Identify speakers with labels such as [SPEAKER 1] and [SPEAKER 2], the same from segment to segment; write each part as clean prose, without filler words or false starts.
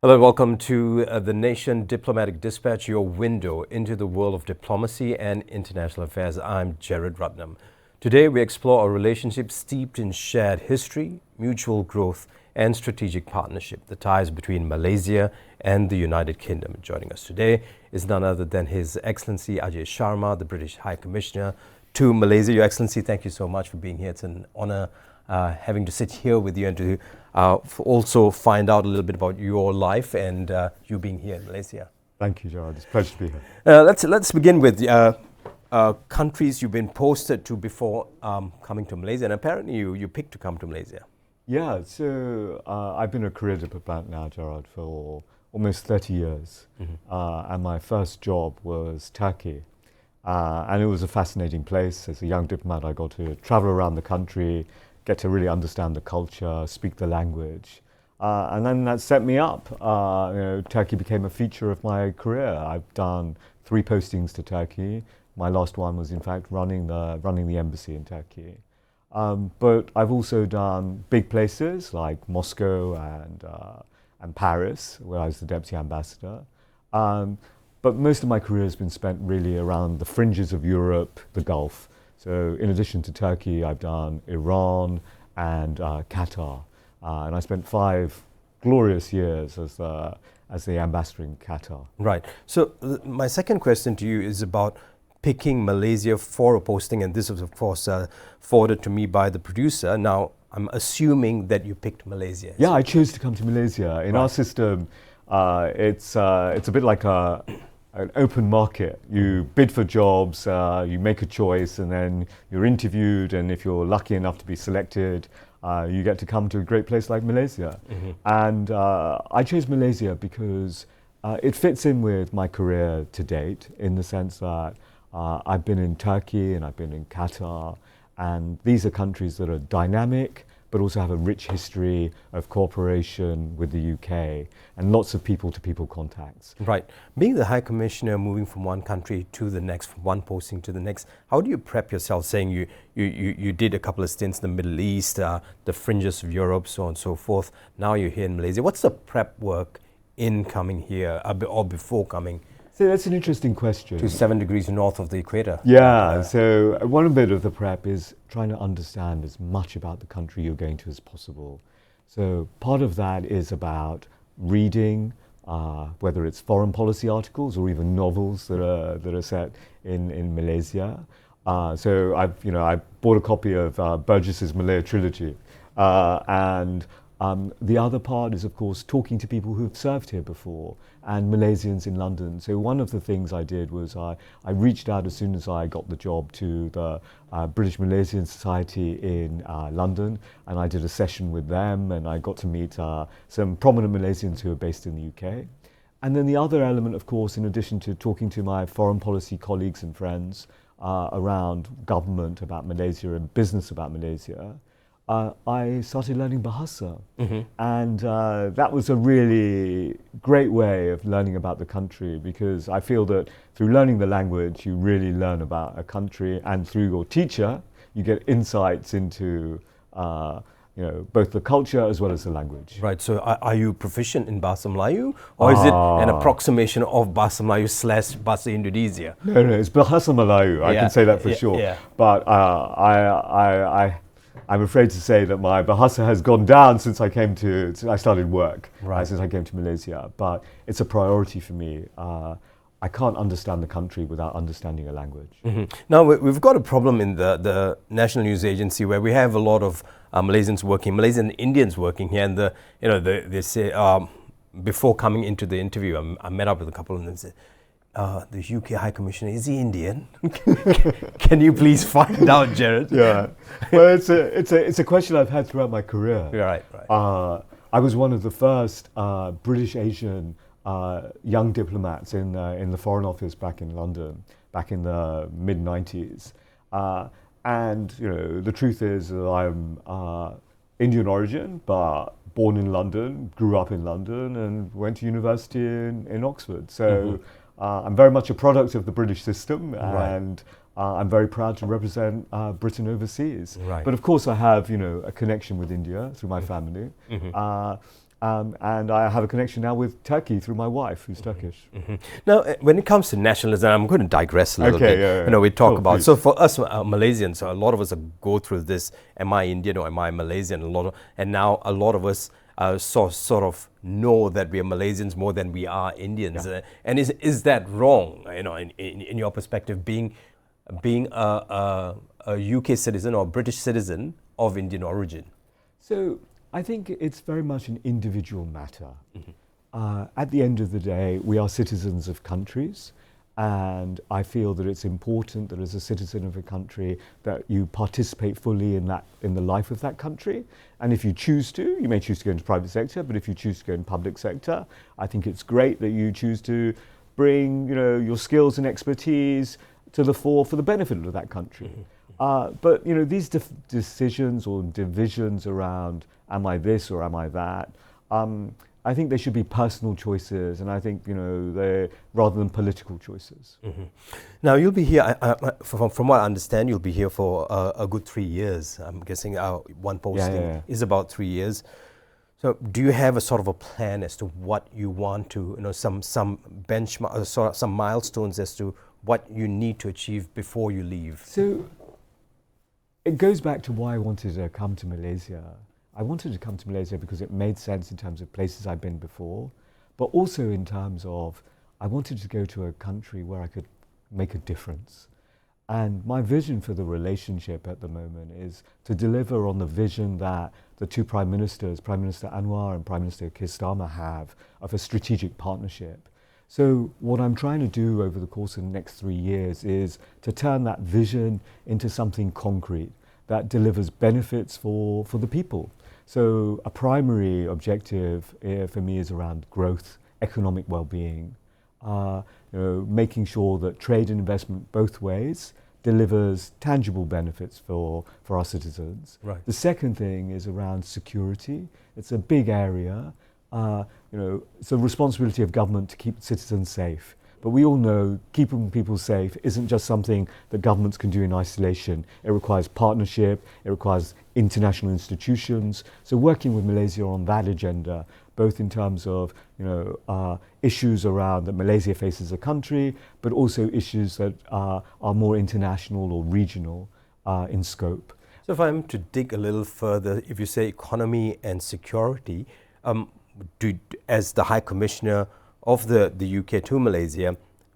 [SPEAKER 1] Hello, welcome to the Nation Diplomatic Dispatch, your window into the world of diplomacy and international affairs. I'm GERARD. Today, we explore a relationship steeped in shared history, mutual growth, and strategic partnership, the ties between Malaysia and the United Kingdom. Joining us today is none other than His Excellency AJAY Sharma, the British High Commissioner to Malaysia. Your Excellency, thank you so much for being here. It's an honor having to sit here with you and to also find out a little bit about your life and you being here in Malaysia.
[SPEAKER 2] Thank you, Gerard. It's a pleasure to be here.
[SPEAKER 1] Let's begin with countries you've been posted to before coming to Malaysia, and apparently you picked to come to Malaysia.
[SPEAKER 2] Yeah, so I've been a career diplomat now, Gerard, for almost 30 years. And my first job was Turkey. And it was a fascinating place. As a young diplomat, I got to travel around the country, get to really understand the culture, speak the language. And then that set me up. Turkey became a feature of my career. I've done 3 postings to Turkey. My last one was, in fact, running the embassy in Turkey. But I've also done big places like Moscow and Paris, where I was the deputy ambassador. But most of my career has been spent really around the fringes of Europe, the Gulf. So in addition to Turkey, I've done Iran and Qatar. And I spent 5 glorious years as the ambassador in Qatar.
[SPEAKER 1] Right. So my second question to you is about picking Malaysia for a posting, and this was, of course, forwarded to me by the producer. Now, I'm assuming that you picked Malaysia.
[SPEAKER 2] Yeah, I chose to come to Malaysia. In our system, it's a bit like an open market. You bid for jobs, you make a choice, and then you're interviewed, and if you're lucky enough to be selected, you get to come to a great place like Malaysia. And I chose Malaysia because it fits in with my career to date, in the sense that I've been in Turkey and I've been in Qatar, and these are countries that are dynamic, but also have a rich history of cooperation with the UK and lots of people-to-people contacts.
[SPEAKER 1] Right. Being the High Commissioner, moving from one country to the next, from one posting to the next, how do you prep yourself, saying you did a couple of stints in the Middle East, the fringes of Europe, so on and so forth. Now you're here in Malaysia. What's the prep work in coming here or before coming?
[SPEAKER 2] So that's an interesting question.
[SPEAKER 1] To 7 degrees north of the equator.
[SPEAKER 2] Yeah, so one bit of the prep is trying to understand as much about the country you're going to as possible. So part of that is about reading, whether it's foreign policy articles or even novels that are set in Malaysia. So I bought a copy of Burgess's Malaya trilogy, and the other part is, of course, talking to people who have served here before and Malaysians in London. So one of the things I did was I reached out as soon as I got the job to the British Malaysian Society in London, and I did a session with them, and I got to meet some prominent Malaysians who are based in the UK. And then the other element, of course, in addition to talking to my foreign policy colleagues and friends around government about Malaysia and business about Malaysia, I started learning Bahasa. And that was a really great way of learning about the country, because I feel that through learning the language, you really learn about a country, and through your teacher, you get insights into both the culture as well as the language.
[SPEAKER 1] Right, so are you proficient in Bahasa Melayu, or is it an approximation of Bahasa Melayu / Bahasa Indonesia?
[SPEAKER 2] No, it's Bahasa Melayu, I can say that for sure.
[SPEAKER 1] Yeah.
[SPEAKER 2] But I'm afraid to say that my Bahasa has gone down since I started work, since I came to Malaysia. But it's a priority for me. I can't understand the country without understanding a language.
[SPEAKER 1] Now, we've got a problem in the National News Agency where we have a lot of Malaysians working, Malaysian Indians working here, and they say, before coming into the interview, I met up with a couple of them and said, the UK High Commissioner, is he Indian? Can you please find out, Gerard?
[SPEAKER 2] Yeah, well, it's a question I've had throughout my career.
[SPEAKER 1] Right.
[SPEAKER 2] I was one of the first British Asian young diplomats in the Foreign Office back in London, back in the mid-90s. And the truth is that I'm Indian origin, but born in London, grew up in London, and went to university in Oxford. So I'm very much a product of the British system, and I'm very proud to represent Britain overseas.
[SPEAKER 1] Right.
[SPEAKER 2] But of course I have, a connection with India through my family. And I have a connection now with Turkey through my wife, who's Turkish.
[SPEAKER 1] Now, when it comes to nationalism, I'm going to digress a little bit.
[SPEAKER 2] Yeah.
[SPEAKER 1] You know, we talk about,
[SPEAKER 2] please.
[SPEAKER 1] so for us Malaysians, a lot of us go through this, am I Indian or am I Malaysian? And now a lot of us sort of know that we are Malaysians more than we are Indians.
[SPEAKER 2] Yeah.
[SPEAKER 1] And is that wrong, you know, in your perspective, being a UK citizen or British citizen of Indian origin?
[SPEAKER 2] So I think it's very much an individual matter. At the end of the day, we are citizens of countries, and I feel that it's important that as a citizen of a country that you participate fully in the life of that country. And if you choose to, you may choose to go into private sector, but if you choose to go in public sector, I think it's great that you choose to bring, you know, your skills and expertise to the fore for the benefit of that country. But you know, these decisions or divisions around am I this or am I that, I think they should be personal choices, and I think, you know, they're rather than political choices.
[SPEAKER 1] Now you'll be here, from what I understand, you'll be here for a good 3 years. I'm guessing one posting is about 3 years. So do you have a sort of a plan as to what you want to, you know, some benchmark, some milestones as to what you need to achieve before you leave?
[SPEAKER 2] So it goes back to why I wanted to come to Malaysia. I wanted to come to Malaysia because it made sense in terms of places I've been before, but also in terms of I wanted to go to a country where I could make a difference. And my vision for the relationship at the moment is to deliver on the vision that the two Prime Ministers, Prime Minister Anwar and Prime Minister Keir Starmer, have of a strategic partnership. So what I'm trying to do over the course of the next 3 years is to turn that vision into something concrete that delivers benefits for the people. So a primary objective for me is around growth, economic well-being, you know, making sure that trade and investment both ways delivers tangible benefits for our citizens.
[SPEAKER 1] Right.
[SPEAKER 2] The second thing is around security. It's a big area. You know, it's a responsibility of government to keep citizens safe. But we all know keeping people safe isn't just something that governments can do in isolation. It requires partnership, it requires international institutions. So working with Malaysia on that agenda, both in terms of, you know, issues around that Malaysia faces as a country, but also issues that are more international or regional in scope.
[SPEAKER 1] So if I'm to dig a little further, if you say economy and security, as the High Commissioner of the UK to Malaysia,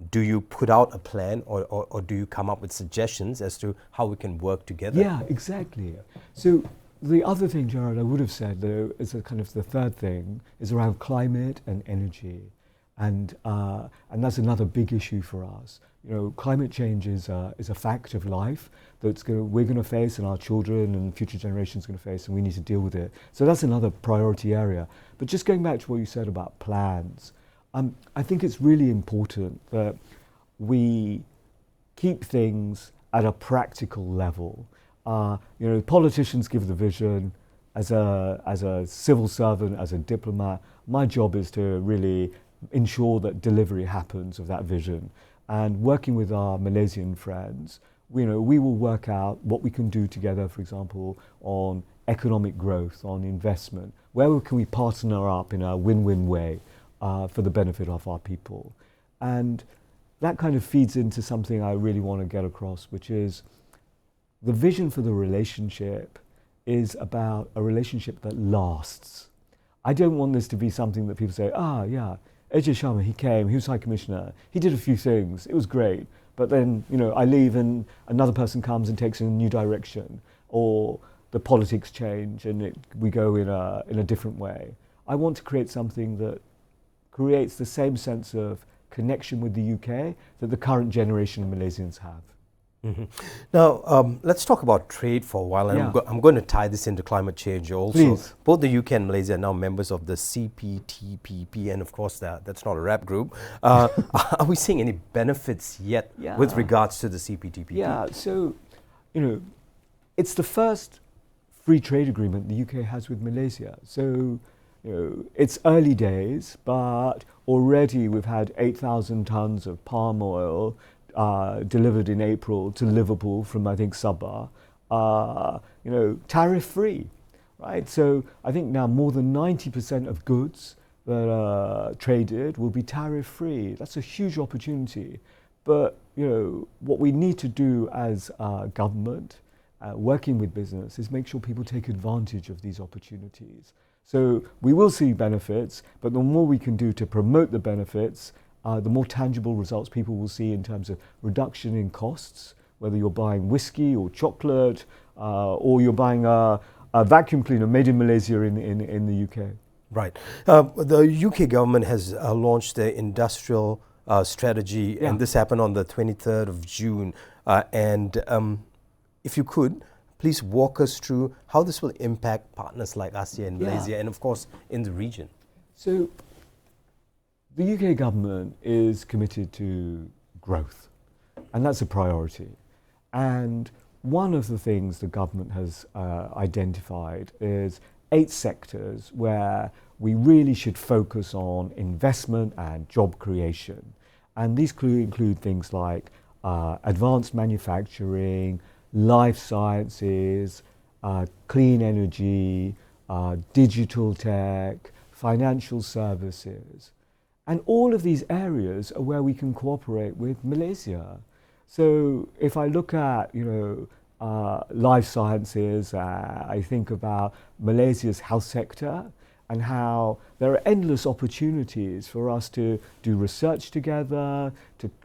[SPEAKER 1] do you put out a plan or do you come up with suggestions as to how we can work together?
[SPEAKER 2] Yeah, exactly. So the other thing, Gerard, I would have said, though, is a kind of the third thing, is around climate and energy. And that's another big issue for us. You know, climate change is a fact of life that we're going to face, and our children and future generations are going to face, and we need to deal with it. So that's another priority area. But just going back to what you said about plans, I think it's really important that we keep things at a practical level. You know, politicians give the vision. As a civil servant, as a diplomat, my job is to really ensure that delivery happens of that vision. And working with our Malaysian friends, you know, we will work out what we can do together, for example, on economic growth, on investment. Where can we partner up in a win-win way for the benefit of our people? And that kind of feeds into something I really want to get across, which is the vision for the relationship is about a relationship that lasts. I don't want this to be something that people say, yeah, AJAY Sharma, he came, he was High Commissioner, he did a few things, it was great, but then, you know, I leave and another person comes and takes in a new direction, or the politics change and we go in a different way. I want to create something that creates the same sense of connection with the UK that the current generation of Malaysians have.
[SPEAKER 1] Mm-hmm. Now, let's talk about trade for a while. And
[SPEAKER 2] Yeah.
[SPEAKER 1] I'm going to tie this into climate change also.
[SPEAKER 2] Please.
[SPEAKER 1] Both the UK and Malaysia are now members of the CPTPP, and of course that's not a rap group. Are we seeing any benefits yet with regards to the CPTPP?
[SPEAKER 2] Yeah, so, you know, it's the first free trade agreement the UK has with Malaysia. So, you know, it's early days, but already we've had 8,000 tons of palm oil delivered in April to Liverpool from, I think, Sabah, you know, tariff-free, right? So I think now more than 90% of goods that are traded will be tariff-free. That's a huge opportunity. But what we need to do as a government, working with business, is make sure people take advantage of these opportunities. So we will see benefits, but the more we can do to promote the benefits, the more tangible results people will see in terms of reduction in costs, whether you're buying whiskey or chocolate, or you're buying a vacuum cleaner made in Malaysia in the UK.
[SPEAKER 1] Right. The UK government has launched their industrial strategy, and this happened on the 23rd of June. If you could, please walk us through how this will impact partners like us here in Malaysia and, of course, in the region.
[SPEAKER 2] So the UK government is committed to growth, and that's a priority. And one of the things the government has identified is 8 sectors where we really should focus on investment and job creation. And these include things like advanced manufacturing, life sciences, clean energy, digital tech, financial services. And all of these areas are where we can cooperate with Malaysia. So if I look at, life sciences, I think about Malaysia's health sector and how there are endless opportunities for us to do research together,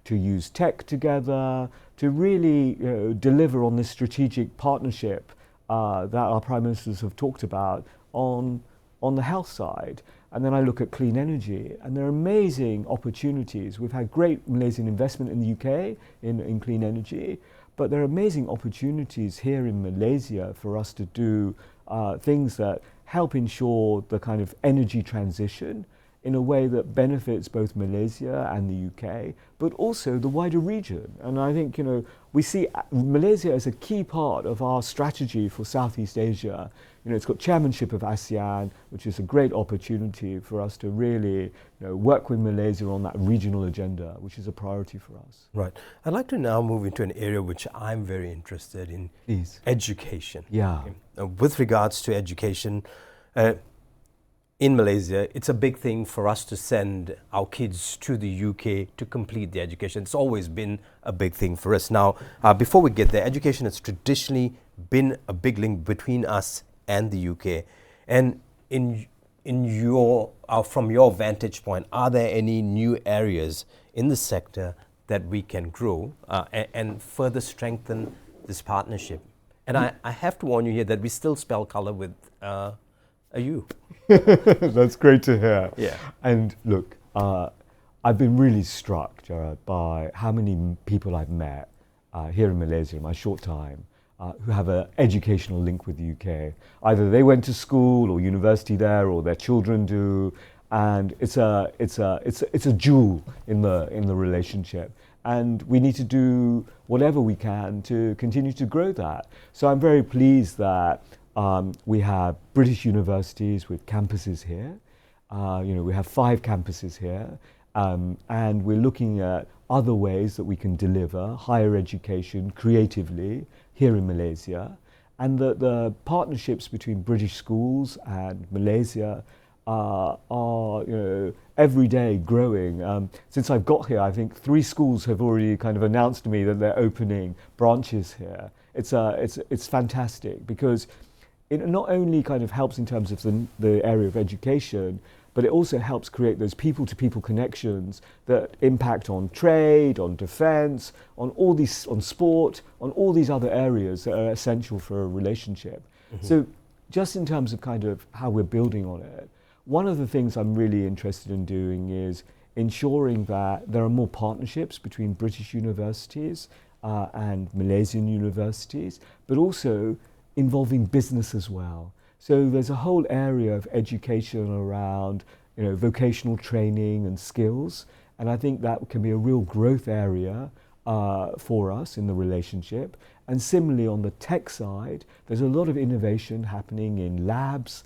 [SPEAKER 2] to use tech together, to really deliver on this strategic partnership that our Prime Ministers have talked about on the health side. And then I look at clean energy, and there are amazing opportunities. We've had great Malaysian investment in the UK in clean energy, but there are amazing opportunities here in Malaysia for us to do things that help ensure the kind of energy transition in a way that benefits both Malaysia and the UK, but also the wider region. And I think, we see Malaysia as a key part of our strategy for Southeast Asia. It's got chairmanship of ASEAN, which is a great opportunity for us to really work with Malaysia on that regional agenda, which is a priority for us.
[SPEAKER 1] Right. I'd like to now move into an area which I'm very interested in.
[SPEAKER 2] Please.
[SPEAKER 1] Education.
[SPEAKER 2] Yeah.
[SPEAKER 1] Okay. With regards to education, in Malaysia, it's a big thing for us to send our kids to the UK to complete their education. It's always been a big thing for us. Now, before we get there, education has traditionally been a big link between us and the UK. And from your vantage point, are there any new areas in the sector that we can grow and further strengthen this partnership? And I have to warn you here that we still spell colour with a U.
[SPEAKER 2] That's great to hear.
[SPEAKER 1] Yeah.
[SPEAKER 2] And look, I've been really struck, Gerard, by how many people I've met here in Malaysia in my short time who have an educational link with the UK. Either they went to school or university there, or their children do, and it's a jewel in the relationship. And we need to do whatever we can to continue to grow that. So I'm very pleased that we have British universities with campuses here. We have 5 campuses here, and we're looking at other ways that we can deliver higher education creatively here in Malaysia. And the partnerships between British schools and Malaysia are every day growing. Since I've got here, I think 3 schools have already kind of announced to me that they're opening branches here. It's fantastic, because it not only kind of helps in terms of the area of education, but it also helps create those people-to-people connections that impact on trade, on defence, on sport, on all these other areas that are essential for a relationship. Mm-hmm. So just in terms of kind of how we're building on it, one of the things I'm really interested in doing is ensuring that there are more partnerships between British universities and Malaysian universities, but also involving business as well. So there's a whole area of education around vocational training and skills, and I think that can be a real growth area for us in the relationship. And similarly on the tech side, there's a lot of innovation happening in labs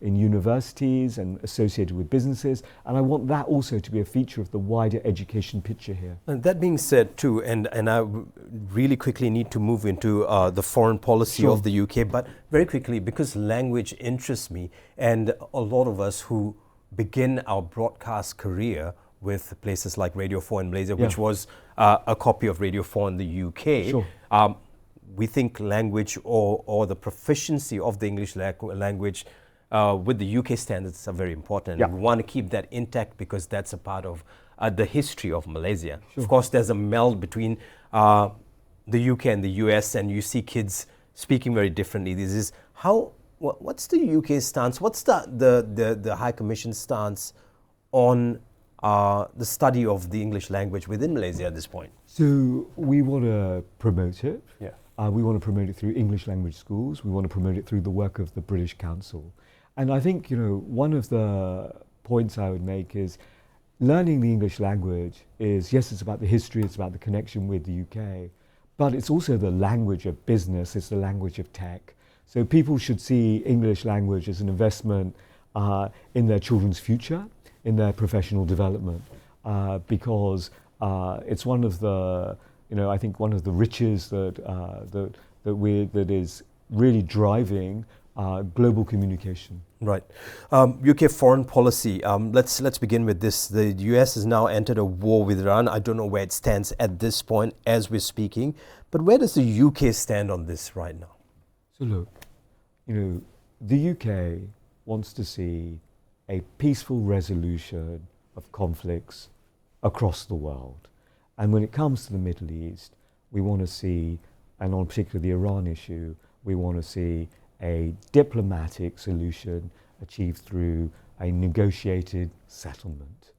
[SPEAKER 2] in universities and associated with businesses, and I want that also to be a feature of the wider education picture here.
[SPEAKER 1] And that being said too, and I really quickly need to move into the foreign policy
[SPEAKER 2] Sure.
[SPEAKER 1] of the UK, but very quickly, because language interests me, and a lot of us who begin our broadcast career with places like Radio 4 in Malaysia, which was a copy of Radio 4 in the UK,
[SPEAKER 2] Sure.
[SPEAKER 1] We think language or the proficiency of the English language with the UK standards are very important.
[SPEAKER 2] Yeah.
[SPEAKER 1] And we want to keep that intact because that's a part of the history of Malaysia.
[SPEAKER 2] Sure.
[SPEAKER 1] Of course, there's a meld between the UK and the US, and you see kids speaking very differently. This is what's the UK stance? What's the High Commission stance on the study of the English language within Malaysia at this point?
[SPEAKER 2] So we want to promote it.
[SPEAKER 1] Yeah.
[SPEAKER 2] We want to promote it through English language schools. We want to promote it through the work of the British Council. And I think, one of the points I would make is learning the English language is, yes, it's about the history, it's about the connection with the UK, but it's also the language of business, it's the language of tech. So people should see English language as an investment in their children's future, in their professional development, because it's one of the, I think one of the riches that is really driving global communication.
[SPEAKER 1] Right. UK foreign policy. Let's begin with this. The US has now entered a war with Iran. I don't know where it stands at this point as we're speaking, but where does the UK stand on this right now?
[SPEAKER 2] So look, the UK wants to see a peaceful resolution of conflicts across the world. And when it comes to the Middle East, we want to see, and on particularly the Iran issue, we want to see a diplomatic solution achieved through a negotiated settlement.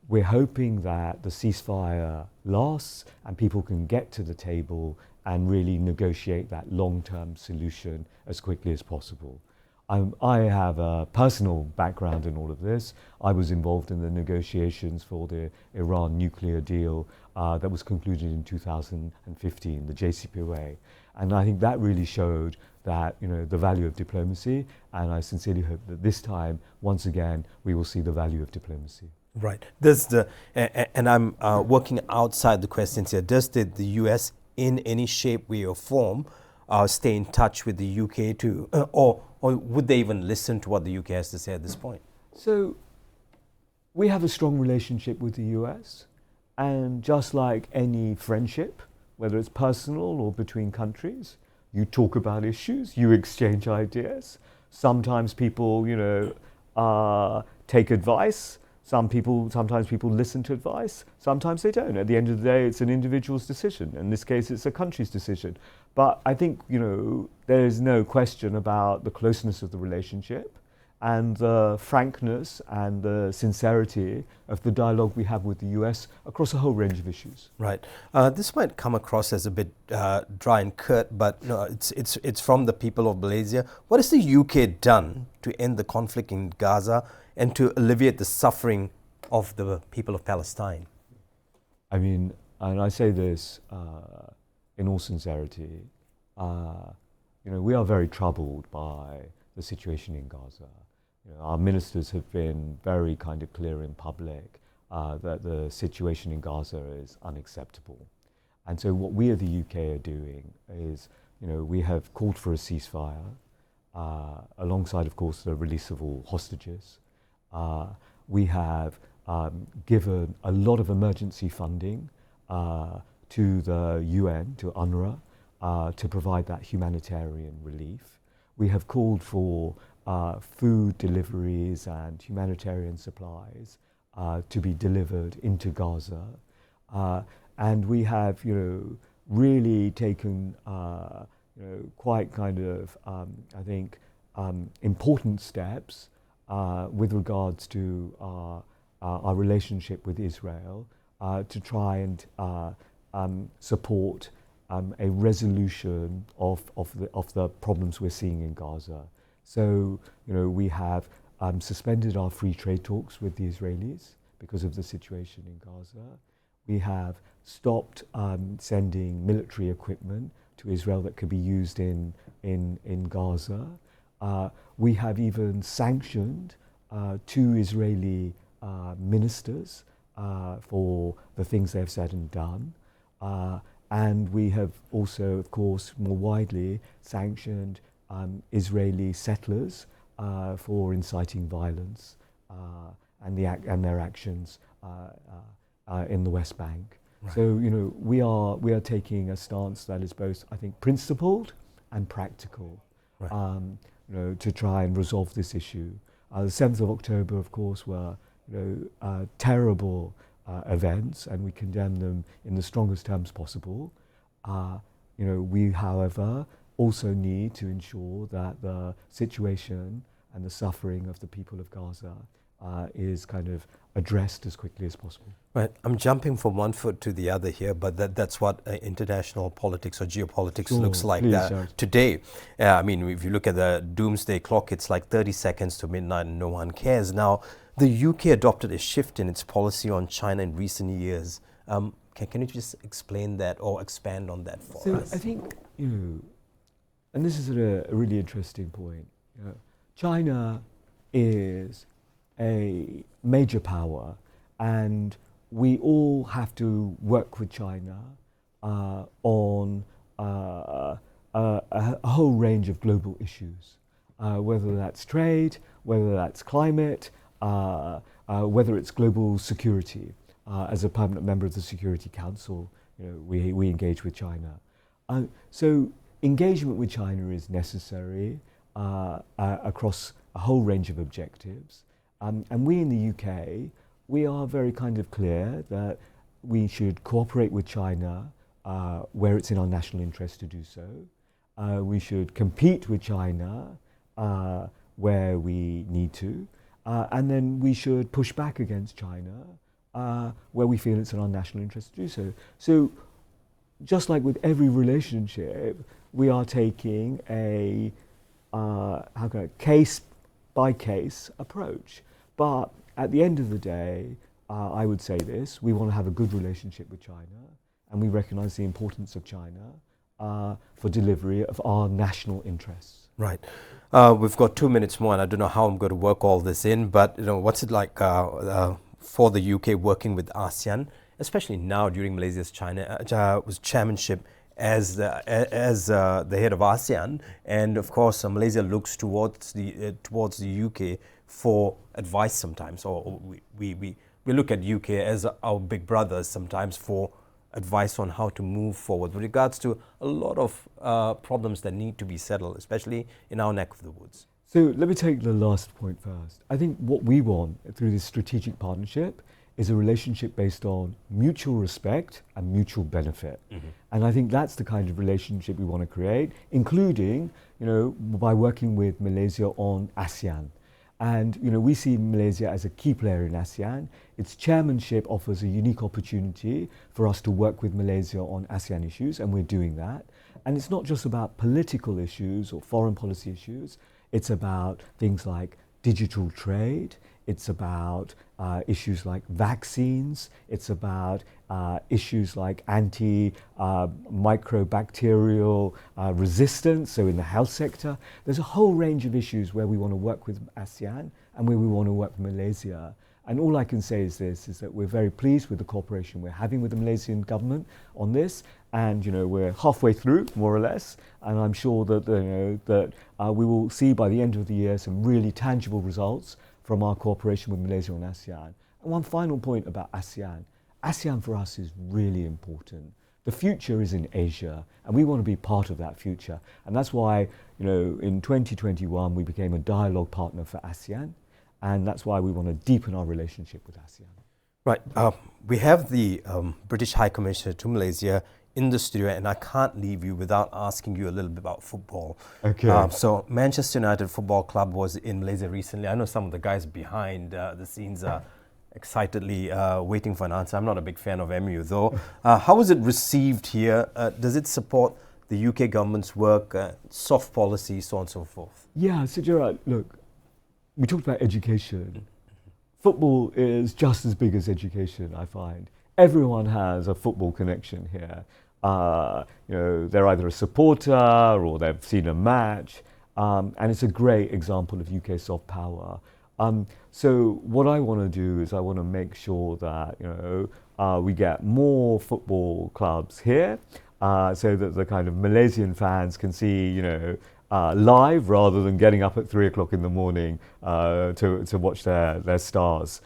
[SPEAKER 2] We're hoping that the ceasefire lasts and people can get to the table and really negotiate that long-term solution as quickly as possible. I have a personal background in all of this. I was involved in the negotiations for the Iran nuclear deal that was concluded in 2015, the JCPOA. And I think that really showed that, the value of diplomacy. And I sincerely hope that this time, once again, we will see the value of diplomacy.
[SPEAKER 1] Right. And I'm working outside the questions here. Does the US in any shape, way or form stay in touch with the UK to, or would they even listen to what the UK has to say at this point?
[SPEAKER 2] So we have a strong relationship with the US, and just like any friendship, whether it's personal or between countries, you talk about issues, you exchange ideas. Sometimes people, take advice. Sometimes people listen to advice, sometimes they don't. At the end of the day, it's an individual's decision. In this case, it's a country's decision. But I think, there is no question about the closeness of the relationship and the frankness and the sincerity of the dialogue we have with the US across a whole range of issues.
[SPEAKER 1] Right. This might come across as a bit dry and curt, but no, it's from the people of Malaysia. What has the UK done to end the conflict in Gaza and to alleviate the suffering of the people of Palestine?
[SPEAKER 2] I mean, and I say this in all sincerity, we are very troubled by the situation in Gaza. Our ministers have been very kind of clear in public that the situation in Gaza is unacceptable. And so what we at the UK are doing is, we have called for a ceasefire alongside, of course, the release of all hostages. We have given a lot of emergency funding to the UN, to UNRWA, to provide that humanitarian relief. We have called for food deliveries and humanitarian supplies to be delivered into Gaza. And we have, really taken, quite kind of, I think, important steps with regards to our relationship with Israel to try and support a resolution of the problems we're seeing in Gaza. So, we have suspended our free trade talks with the Israelis because of the situation in Gaza. We have stopped sending military equipment to Israel that could be used in Gaza. We have even sanctioned 2 Israeli ministers for the things they've said and done. And we have also, of course, more widely sanctioned Israeli settlers for inciting violence and their actions in the West Bank. Right. So, you know, we are taking a stance that is both, I think, principled and practical, right. You know, to try and resolve this issue. The 7th of October, of course, were, you know, terrible events, and we condemn them in the strongest terms possible. You know, we, however, also need to ensure that the situation and the suffering of the people of Gaza is kind of addressed as quickly as possible.
[SPEAKER 1] Right. I'm jumping from one foot to the other here, but that's what international politics or geopolitics looks like today. I mean, if you look at the doomsday clock, it's like 30 seconds to midnight and no one cares. Now, the UK adopted a shift in its policy on China in recent years. Can you just explain that or expand on that for us?
[SPEAKER 2] I think, you know, and this is a really interesting point. You know, China is a major power, and we all have to work with China on a whole range of global issues, whether that's trade, whether that's climate, whether it's global security. As a permanent member of the Security Council, you know, we engage with China. So engagement with China is necessary across a whole range of objectives. And we in the UK, we are very kind of clear that we should cooperate with China where it's in our national interest to do so. We should compete with China where we need to. And then we should push back against China where we feel it's in our national interest to do so. So just like with every relationship, we are taking a case-by-case approach. But at the end of the day, I would say this: we want to have a good relationship with China, and we recognise the importance of China for delivery of our national interests.
[SPEAKER 1] Right. We've got 2 minutes more, and I don't know how I'm going to work all this in, but you know, what's it like for the UK working with ASEAN, especially now during Malaysia's chairmanship as the head of ASEAN, and of course Malaysia looks towards the UK for advice sometimes, or we look at UK as our big brothers sometimes for advice on how to move forward with regards to a lot of problems that need to be settled, especially in our neck of the woods.
[SPEAKER 2] So let me take the last point first. I think what we want through this strategic partnership is a relationship based on mutual respect and mutual benefit. Mm-hmm. And I think that's the kind of relationship we want to create, including, you know, by working with Malaysia on ASEAN. And, you know, we see Malaysia as a key player in ASEAN. Its chairmanship offers a unique opportunity for us to work with Malaysia on ASEAN issues, and we're doing that. And it's not just about political issues or foreign policy issues. It's about things like digital trade. It's about issues like vaccines. It's about issues like anti-microbacterial resistance, so in the health sector. There's a whole range of issues where we want to work with ASEAN and where we want to work with Malaysia. And all I can say is this, is that we're very pleased with the cooperation we're having with the Malaysian government on this. And, you know, we're halfway through, more or less. And I'm sure that, you know, that we will see by the end of the year some really tangible results from our cooperation with Malaysia on ASEAN. And one final point about ASEAN. ASEAN for us is really important. The future is in Asia, and we want to be part of that future. And that's why, you know, in 2021, we became a dialogue partner for ASEAN. And that's why we want to deepen our relationship with ASEAN.
[SPEAKER 1] Right. We have the British High Commissioner to Malaysia in the studio, and I can't leave you without asking you a little bit about football.
[SPEAKER 2] Okay.
[SPEAKER 1] So Manchester United Football Club was in Malaysia recently. I know some of the guys behind the scenes are excitedly waiting for an answer. I'm not a big fan of MU though. How was it received here? Does it support the UK government's work, soft policy, so on and so forth?
[SPEAKER 2] Yeah, so Gerard, look, we talked about education. Football is just as big as education, I find. Everyone has a football connection here. You know, they're either a supporter or they've seen a match. And it's a great example of UK soft power. So what I want to do is I want to make sure that we get more football clubs here, so that the kind of Malaysian fans can see live rather than getting up at 3 o'clock in the morning to watch their stars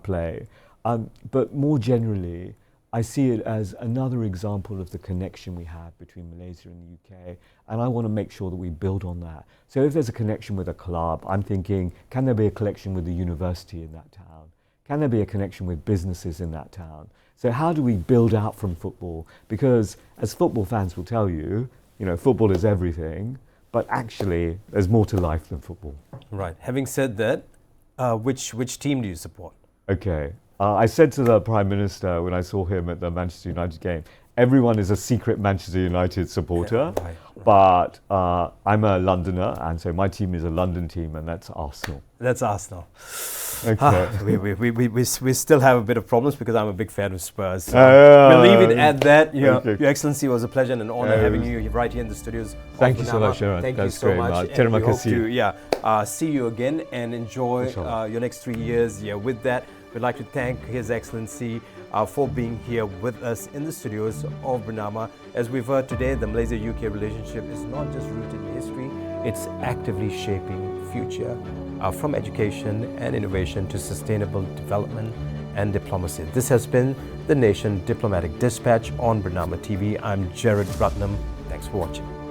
[SPEAKER 2] play. But more generally, I see it as another example of the connection we have between Malaysia and the UK, and I want to make sure that we build on that. So if there's a connection with a club, I'm thinking, can there be a connection with the university in that town? Can there be a connection with businesses in that town? So how do we build out from football? Because as football fans will tell you, football is everything, but actually there's more to life than football.
[SPEAKER 1] Right. Having said that, which team do you support?
[SPEAKER 2] Okay. I said to the Prime Minister when I saw him at the Manchester United game, everyone is a secret Manchester United supporter,
[SPEAKER 1] Yeah, right.
[SPEAKER 2] But I'm a Londoner, and so my team is a London team, and that's Arsenal.
[SPEAKER 1] That's Arsenal.
[SPEAKER 2] Okay.
[SPEAKER 1] We still have a bit of problems because I'm a big fan of Spurs. So we'll leave it at that. Your Excellency, it was a pleasure and an honor having you right here in the studios.
[SPEAKER 2] Thank you so much, Gerard.
[SPEAKER 1] Thank
[SPEAKER 2] That's
[SPEAKER 1] you so
[SPEAKER 2] very
[SPEAKER 1] much.
[SPEAKER 2] much.
[SPEAKER 1] And we hope to see you again and enjoy your next 3 years. With that, we'd like to thank His Excellency for being here with us in the studios of Bernama. As we've heard today, the Malaysia-UK relationship is not just rooted in history, it's actively shaping future from education and innovation to sustainable development and diplomacy. This has been the Nation Diplomatic Dispatch on Bernama TV. I'm GERARD. Thanks for watching.